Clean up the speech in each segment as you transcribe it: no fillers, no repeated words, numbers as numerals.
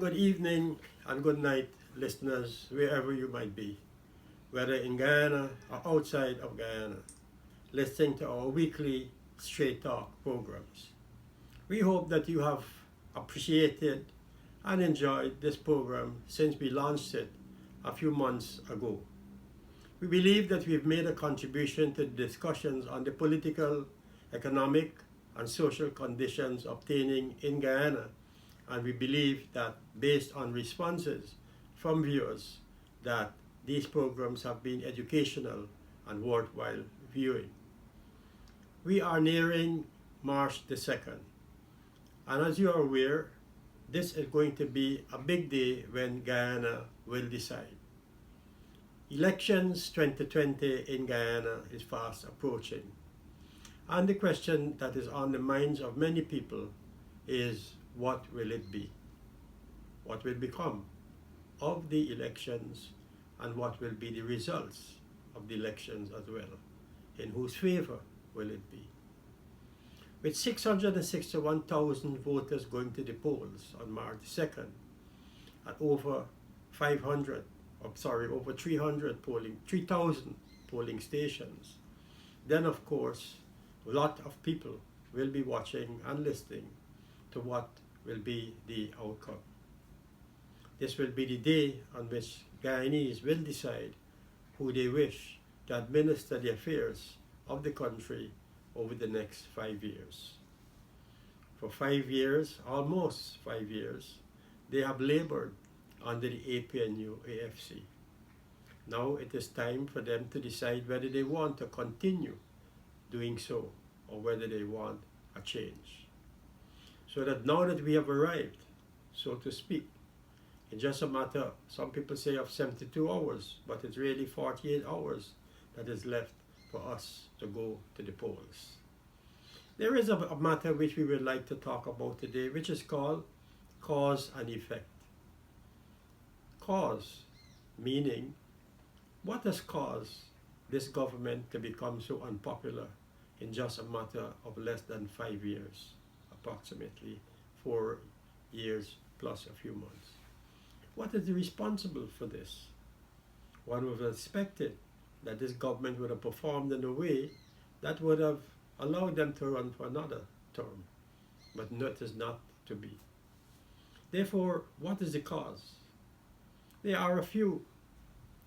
good evening, and good night, listeners, wherever you might be, whether in Guyana or outside of Guyana, listening to our weekly Straight Talk programs. We hope that you have appreciated and enjoyed this program since we launched it a few months ago. We believe that we've made a contribution to the discussions on the political, economic, and social conditions obtaining in Guyana, and we believe that based on responses from viewers that these programs have been educational and worthwhile viewing. We are nearing March the 2nd, and as you are aware, this is going to be a big day when Guyana will decide. Elections 2020 in Guyana is fast approaching, and the question that is on the minds of many people is, what will it be? What will become of the elections, and what will be the results of the elections as well? In whose favor will it be? With 661,000 voters going to the polls on March 2nd, at over 3,000 polling stations, then of course a lot of people will be watching and listening to what will be the outcome. This will be the day on which Guyanese will decide who they wish to administer the affairs of the country over the next 5 years. For 5 years, almost 5 years, they have labored under the APNU AFC. Now it is time for them to decide whether they want to continue doing so or whether they want a change. So that now that we have arrived, so to speak, in just a matter, some people say, of 72 hours, but it's really 48 hours that is left for us to go to the polls. There is a matter which we would like to talk about today, which is called cause and effect. Cause, meaning, what has caused this government to become so unpopular in just a matter of less than 5 years, approximately 4 years plus a few months? What is responsible for this? One would have expected that this government would have performed in a way that would have allowed them to run for another term, but that is not to be. Therefore, what is the cause? There are a few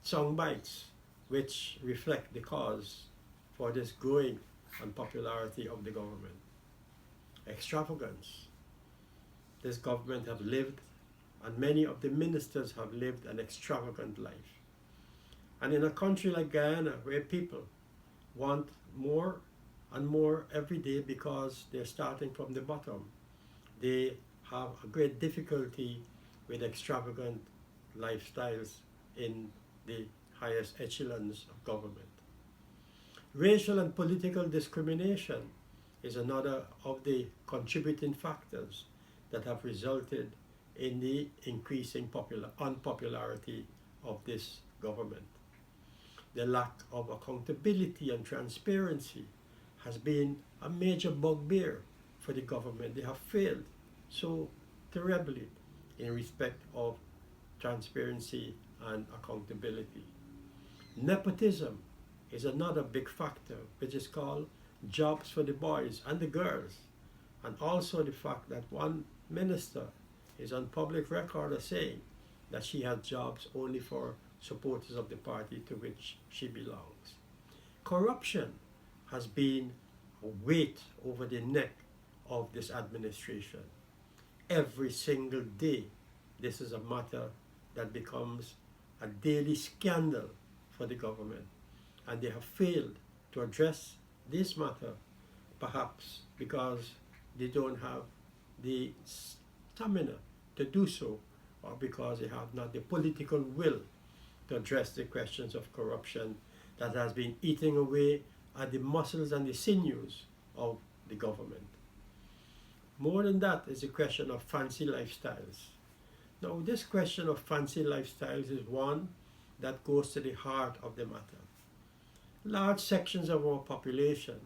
sound bites which reflect the cause for this growing unpopularity of the government. Extravagance. This government have lived, and many of the ministers have lived, an extravagant life. And in a country like Guyana, where people want more and more every day because they're starting from the bottom, they have a great difficulty with extravagant lifestyles in the highest echelons of government. Racial and political discrimination is another of the contributing factors that have resulted in the increasing unpopularity of this government. The lack of accountability and transparency has been a major bugbear for the government. They have failed so terribly in respect of transparency and accountability. Nepotism is another big factor, which is called jobs for the boys and the girls, and also the fact that one minister is on public record as saying that she has jobs only for supporters of the party to which she belongs. Corruption has been a weight over the neck of this administration. Every single day, this is a matter that becomes a daily scandal for the government, and they have failed to address this matter, perhaps because they don't have the stamina to do so, or because they have not the political will to address the questions of corruption that has been eating away at the muscles and the sinews of the government. More than that is the question of fancy lifestyles. Now, this question of fancy lifestyles is one that goes to the heart of the matter. Large sections of our population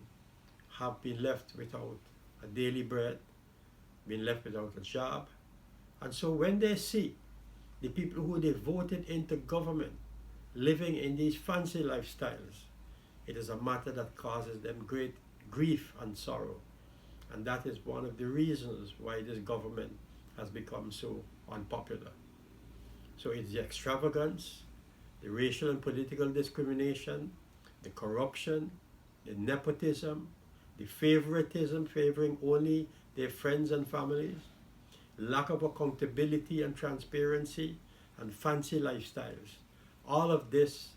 have been left without a daily bread, been left without a job, And so when they see the people who they voted into government living in these fancy lifestyles, it is a matter that causes them great grief and sorrow. And that is one of the reasons why this government has become so unpopular. So it's the extravagance, the racial and political discrimination, the corruption, the nepotism, the favoritism favoring only their friends and families, lack of accountability and transparency, and fancy lifestyles. All of this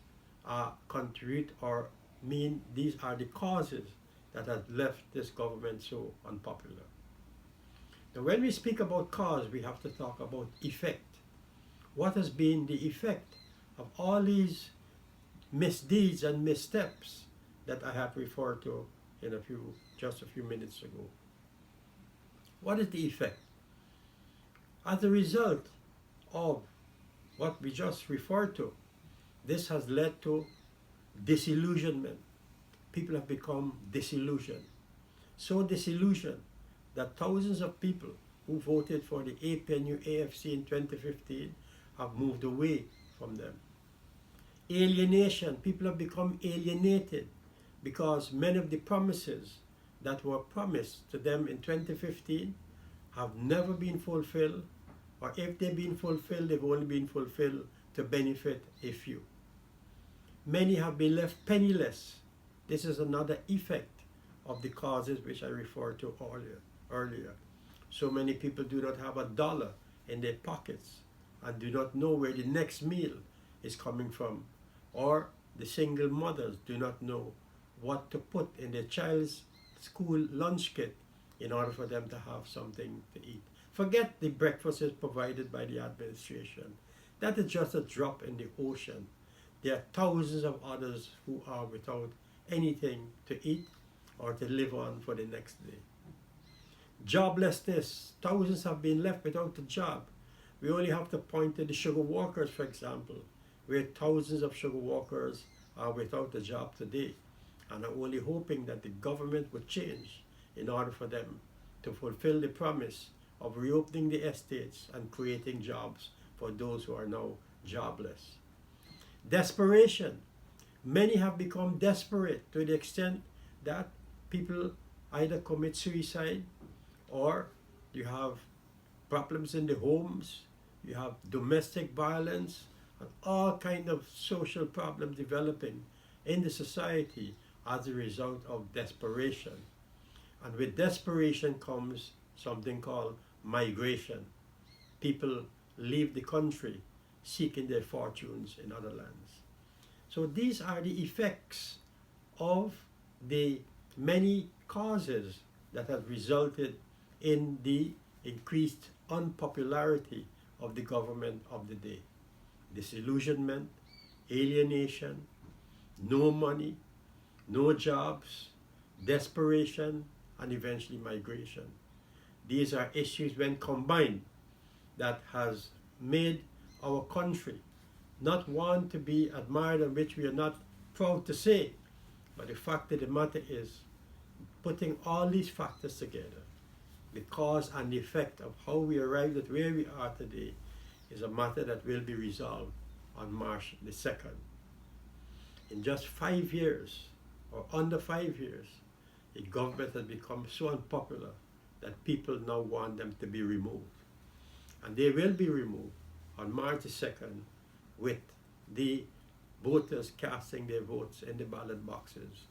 contribute or mean these are the causes that have left this government so unpopular. Now, when we speak about cause, we have to talk about effect. What has been the effect of all these misdeeds and missteps that I have referred to in just a few minutes ago? What is the effect? As a result of what we just referred to, this has led to disillusionment. People have become disillusioned. So disillusioned that thousands of people who voted for the APNU AFC in 2015 have moved away from them. Alienation. People have become alienated because many of the promises that were promised to them in 2015 have never been fulfilled, or if they've been fulfilled, they've only been fulfilled to benefit a few. Many have been left penniless. This is another effect of the causes which I referred to earlier. So many people do not have $1 in their pockets and do not know where the next meal is coming from, or the single mothers do not know what to put in their child's school lunch kit in order for them to have something to eat. Forget the breakfasts provided by the administration. That is just a drop in the ocean. There are thousands of others who are without anything to eat or to live on for the next day. Joblessness. Thousands have been left without a job. We only have to point to the sugar workers, for example, where thousands of sugar workers are without a job today and are only hoping that the government would change in order for them to fulfill the promise of reopening the estates and creating jobs for those who are now jobless. Desperation. Many have become desperate to the extent that people either commit suicide, or you have problems in the homes, you have domestic violence, and all kinds of social problems developing in the society as a result of desperation. And with desperation comes something called migration. People leave the country seeking their fortunes in other lands. So these are the effects of the many causes that have resulted in the increased unpopularity of the government of the day. Disillusionment, alienation, no money, no jobs, desperation, and eventually migration. These are issues, when combined, that has made our country not one to be admired and which we are not proud to say. But the fact of the matter is, putting all these factors together, the cause and the effect of how we arrived at where we are today, is a matter that will be resolved on March the 2nd. In just 5 years, or under 5 years, the government has become so unpopular that people now want them to be removed. And they will be removed on March the 2nd with the voters casting their votes in the ballot boxes.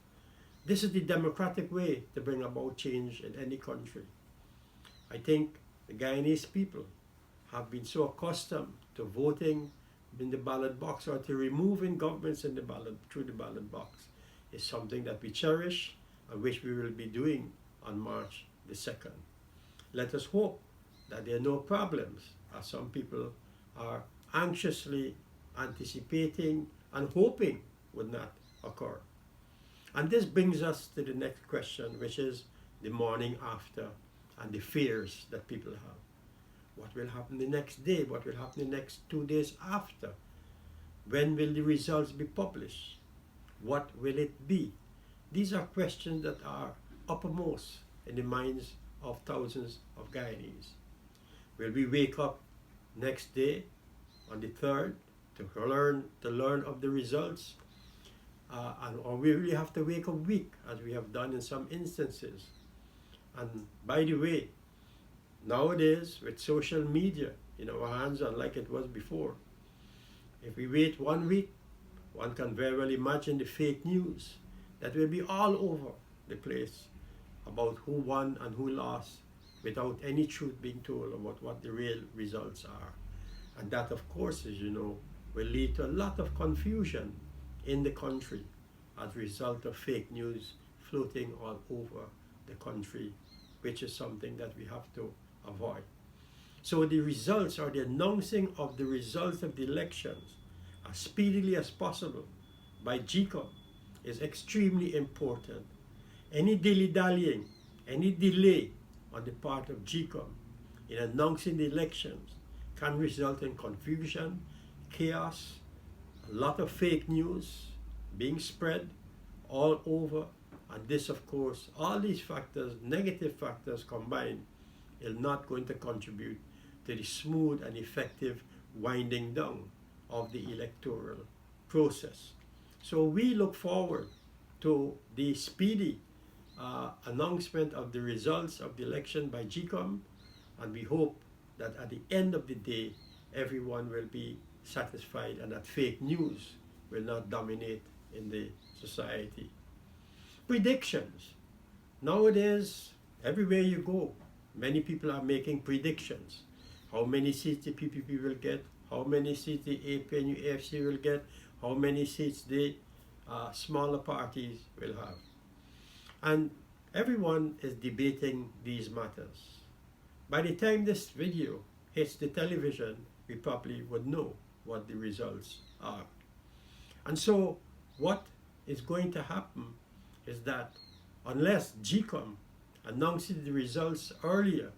This is the democratic way to bring about change in any country. I think the Guyanese people have been so accustomed to voting in the ballot box, or to removing governments in the ballot through the ballot box, is something that we cherish and which we will be doing on March the 2nd. Let us hope that there are no problems, as some people are anxiously anticipating and hoping would not occur. And this brings us to the next question, which is the morning after and the fears that people have. What will happen the next day? What will happen the next 2 days after? When will the results be published? What will it be? These are questions that are uppermost in the minds of thousands of Guyanese. Will we wake up next day on the 3rd to learn of the results? Or we really have to wait a week, as we have done in some instances. And by the way, nowadays with social media in our hands, unlike it was before, if we wait 1 week, one can very well imagine the fake news that will be all over the place about who won and who lost, without any truth being told about what the real results are. And that, of course, as you know, will lead to a lot of confusion in the country as a result of fake news floating all over the country, which is something that we have to avoid. So the results, or the announcing of the results of the elections as speedily as possible by GCOM, is extremely important. Any dilly-dallying, any delay on the part of GCOM in announcing the elections can result in confusion, chaos, a lot of fake news being spread all over. And this, of course, all these factors, negative factors combined, is not going to contribute to the smooth and effective winding down of the electoral process. So we look forward to the speedy announcement of the results of the election by GCOM, and we hope that at the end of the day, everyone will be satisfied and that fake news will not dominate in the society. Predictions. Nowadays, everywhere you go, many people are making predictions. How many seats the PPP will get, how many seats the APNU AFC will get, how many seats the smaller parties will have. And everyone is debating these matters. By the time this video hits the television, we probably would know what the results are. And so what is going to happen is that unless GCOM announces the results earlier,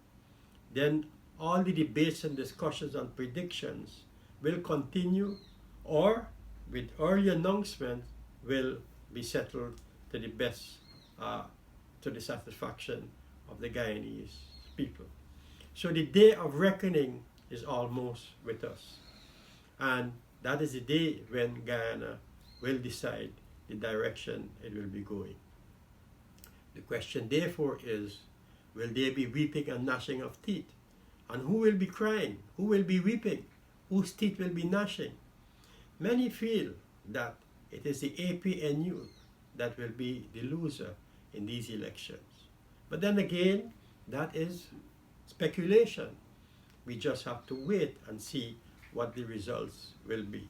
then all the debates and discussions and predictions will continue, or with early announcement will be settled to the best, to the satisfaction of the Guyanese people. So the day of reckoning is almost with us. And that is the day when Guyana will decide the direction it will be going. The question therefore is, will there be weeping and gnashing of teeth? And who will be crying? Who will be weeping? Whose teeth will be gnashing? Many feel that it is the APNU that will be the loser in these elections. But then again, that is speculation. We just have to wait and see what the results will be.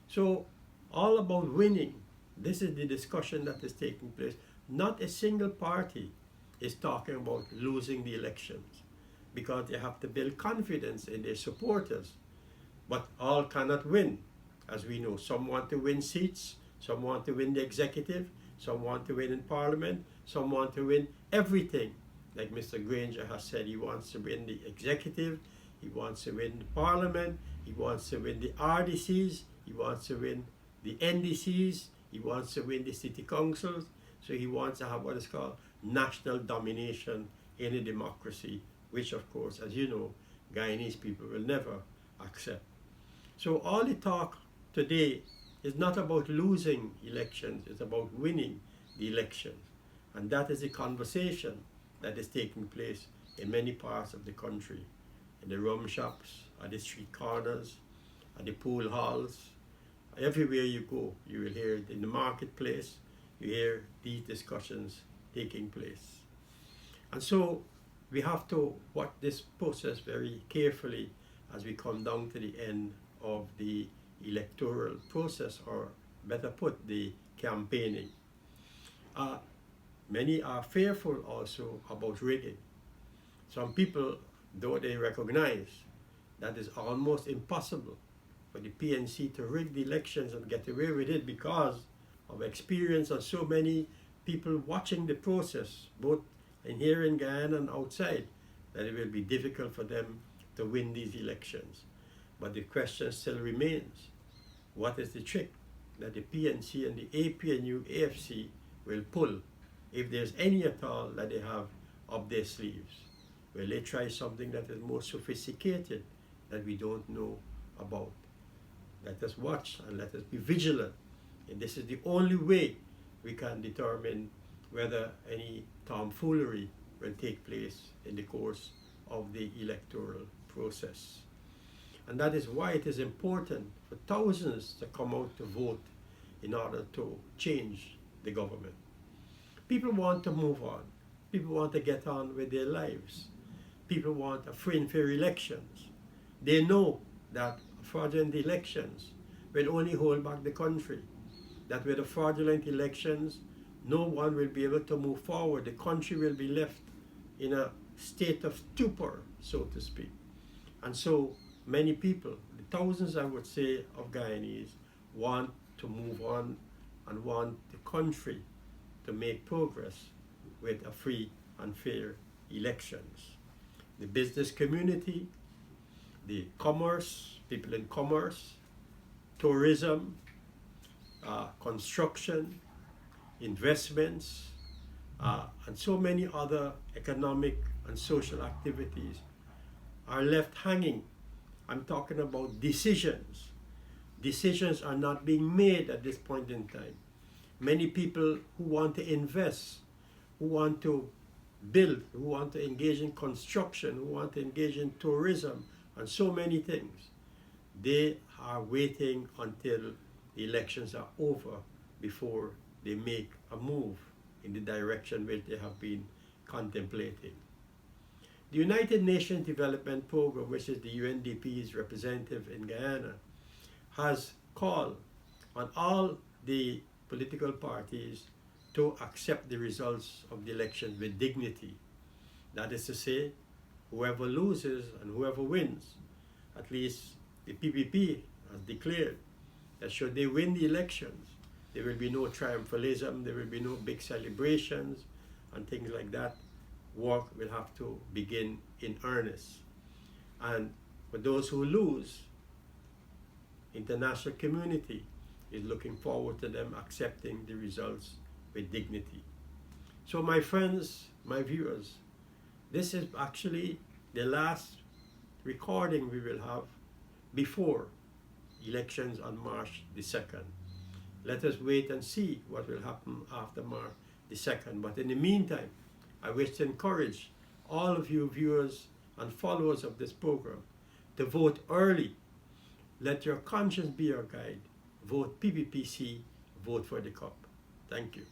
So, all about winning, this is the discussion that is taking place. Not a single party is talking about losing the elections, because they have to build confidence in their supporters. But all cannot win. As we know, some want to win seats, some want to win the executive, some want to win in parliament, some want to win everything. Like Mr. Granger has said, he wants to win the executive, he wants to win the parliament, he wants to win the RDCs, he wants to win the NDCs, he wants to win the city councils. So he wants to have what is called national domination in a democracy, which of course, as you know, Guyanese people will never accept. So all the talk today is not about losing elections, it's about winning the elections. And that is the conversation that is taking place in many parts of the country, in the rum shops, at the street corners, at the pool halls. Everywhere you go, you will hear it. In the marketplace, you hear these discussions taking place. And so we have to watch this process very carefully as we come down to the end of the electoral process, or better put, the campaigning. Many are fearful also about rigging. Some people, though they recognize that it's almost impossible for the PNC to rig the elections and get away with it because of experience of so many people watching the process, both in here in Guyana and outside, that it will be difficult for them to win these elections. But the question still remains, what is the trick that the PNC and the APNU AFC will pull, if there's any at all that they have up their sleeves? Will they try something that is more sophisticated that we don't know about? Let us watch and let us be vigilant. And this is the only way we can determine whether any tomfoolery will take place in the course of the electoral process. And that is why it is important for thousands to come out to vote in order to change the government. People want to move on. People want to get on with their lives. People want a free and fair elections. They know that fraudulent elections will only hold back the country. That with the fraudulent elections, no one will be able to move forward. The country will be left in a state of stupor, so to speak. And so many people, the thousands I would say of Guyanese, want to move on and want the country to make progress with a free and fair elections. The business community, the commerce, people in commerce, tourism, construction, investments, and so many other economic and social activities are left hanging. I'm talking about decisions. Decisions are not being made at this point in time. Many people who want to invest, who want to build, who want to engage in construction, who want to engage in tourism, and so many things, they are waiting until the elections are over before they make a move in the direction which they have been contemplating. The United Nations Development Program, which is the UNDP's representative in Guyana, has called on all the political parties to accept the results of the election with dignity. That is to say, whoever loses and whoever wins, at least the PPP has declared that should they win the elections, there will be no triumphalism, there will be no big celebrations and things like that. Work will have to begin in earnest. And for those who lose, international community is looking forward to them accepting the results with dignity. So my friends, my viewers, this is actually the last recording we will have before elections on March the 2nd. Let us wait and see what will happen after March the 2nd. But in the meantime, I wish to encourage all of you viewers and followers of this program to vote early. Let your conscience be your guide. Vote PPPC, vote for the cup. Thank you.